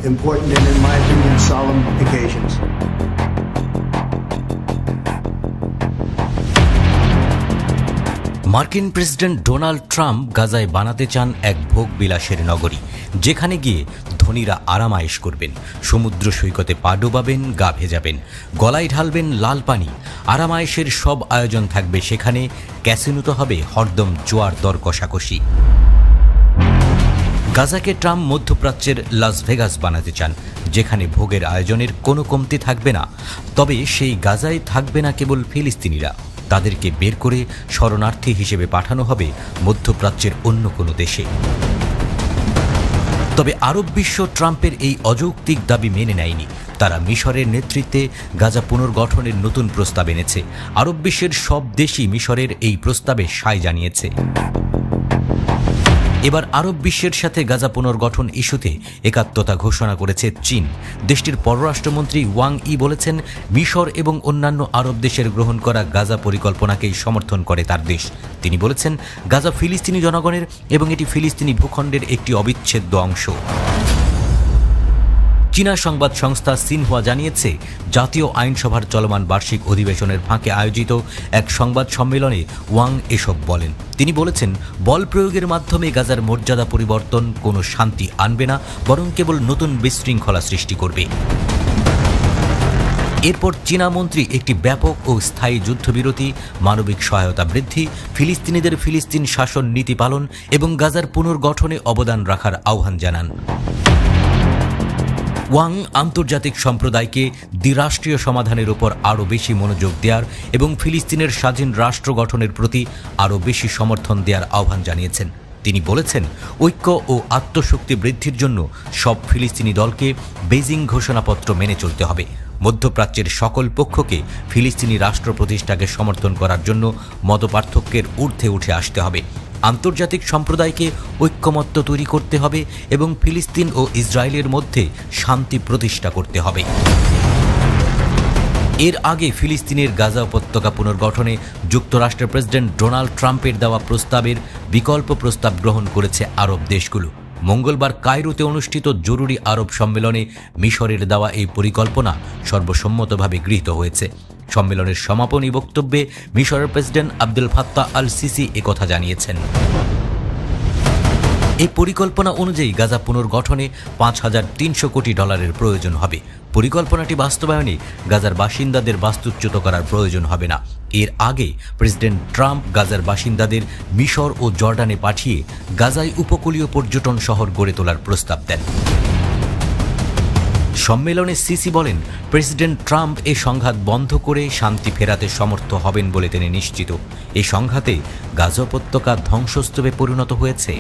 important and, in my opinion, solemn occasions. মার্কিন president Donald Trump গাজায় বানাতে চান এক ভোগবিলাসের নগরী, যেখানে গিয়ে ধনীরা আরামায়েশ করবেন, সমুদ্র সৈকতে পা ডোবাবেন, গা ভেজাবেন, গলায় ঢালবেন লাল পানি। আরামায়েশের সব আয়োজন থাকবে সেখানে, ক্যাসিনোতে হবে হরদম জোয়ার দর কষাকষি। গাজাকে ট্রাম্প মধ্যপ্রাচ্যের লাস ভেগাস বানাতে চান, যেখানে ভোগের আয়োজনের কোনো কমতি থাকবে না। তবে সেই গাজায় থাকবে না কেবল ফিলিস্তিনিরা, তাদেরকে বের করে শরণার্থী হিসেবে পাঠানো হবে মধ্যপ্রাচ্যের অন্য কোনো দেশে। তবে আরব বিশ্ব ট্রাম্পের এই অযৌক্তিক দাবি মেনে নেয়নি। তারা মিশরের নেতৃত্বে গাজা পুনর্গঠনের নতুন প্রস্তাব এনেছে। আরব বিশ্বের সব দেশই মিশরের এই প্রস্তাবে সায় জানিয়েছে। এবার আরব বিশ্বের সাথে গাজা পুনর্গঠন ইস্যুতে একাত্মতা ঘোষণা করেছে চীন। দেশটির পররাষ্ট্রমন্ত্রী ওয়াং ই বলেছেন, মিশর এবং অন্যান্য আরব দেশের গ্রহণ করা গাজা পরিকল্পনাকেই সমর্থন করে তার দেশ। তিনি বলেছেন, গাজা ফিলিস্তিনি জনগণের এবং এটি ফিলিস্তিনি ভূখণ্ডের একটি অবিচ্ছেদ্য অংশ। চীনা সংবাদ সংস্থা সিনহুয়া জানিয়েছে, জাতীয় আইনসভার চলমান বার্ষিক অধিবেশনের ফাঁকে আয়োজিত এক সংবাদ সম্মেলনে ওয়াং এসব বলেন। তিনি বলেছেন, বল প্রয়োগের মাধ্যমে গাজার মর্যাদা পরিবর্তন কোনো শান্তি আনবে না, বরং কেবল নতুন বিশৃঙ্খলা সৃষ্টি করবে। এরপর চীনা মন্ত্রী একটি ব্যাপক ও স্থায়ী যুদ্ধবিরতি, মানবিক সহায়তা বৃদ্ধি, ফিলিস্তিনিদের ফিলিস্তিন শাসন নীতি পালন এবং গাজার পুনর্গঠনে অবদান রাখার আহ্বান জানান। ওয়াং আন্তর্জাতিক সম্প্রদায়কে দ্বিরাষ্ট্রীয় সমাধানের উপর আরও বেশি মনোযোগ দেওয়ার এবং ফিলিস্তিনের স্বাধীন রাষ্ট্র গঠনের প্রতি আরও বেশি সমর্থন দেওয়ার আহ্বান জানিয়েছেন। তিনি বলেছেন, ঐক্য ও আত্মশক্তি বৃদ্ধির জন্য সব ফিলিস্তিনি দলকে বেজিং ঘোষণাপত্র মেনে চলতে হবে। মধ্যপ্রাচ্যের সকল পক্ষকে ফিলিস্তিনি রাষ্ট্র প্রতিষ্ঠাকে সমর্থন করার জন্য মতপার্থক্যের ঊর্ধ্বে উঠে আসতে হবে। আন্তর্জাতিক সম্প্রদায়কে ঐক্যমত্য তৈরি করতে হবে এবং ফিলিস্তিন ও ইসরায়েলের মধ্যে শান্তি প্রতিষ্ঠা করতে হবে। এর আগে ফিলিস্তিনের গাজা উপত্যকা পুনর্গঠনে যুক্তরাষ্ট্রের প্রেসিডেন্ট ডোনাল্ড ট্রাম্পের দেওয়া প্রস্তাবের বিকল্প প্রস্তাব গ্রহণ করেছে আরব দেশগুলো। মঙ্গলবার কায়রোতে অনুষ্ঠিত জরুরি আরব সম্মেলনে মিশরের দেওয়া এই পরিকল্পনা সর্বসম্মতভাবে গৃহীত হয়েছে। সম্মেলনের সমাপনী বক্তব্যে মিশরের president Abdul Fattah al CC একথা জানিয়েছেন। এই পরিকল্পনা অনুযায়ী গাজা পুনর্গঠনে $5,300 কোটি প্রয়োজন হবে। পরিকল্পনাটি বাস্তবায়নে গাজার বাসিন্দাদের বাস্তুচ্যুত করার প্রয়োজন হবে না। এর আগে প্রেসিডেন্ট ট্রাম্প গাজার বাসিন্দাদের মিশর ও জর্ডানে পাঠিয়ে গাজায় উপকূলীয় পর্যটন শহর গড়ে তোলার প্রস্তাব দেন। সম্মেলনে সিসি বলেন, প্রেসিডেন্ট ট্রাম্প এই সংঘাত বন্ধ করে শান্তি ফেরাতে সমর্থ হবেন বলে তিনি নিশ্চিত। এই সংঘাতে গাজা উপত্যকা ধ্বংসস্তূপে পরিণত হয়েছে।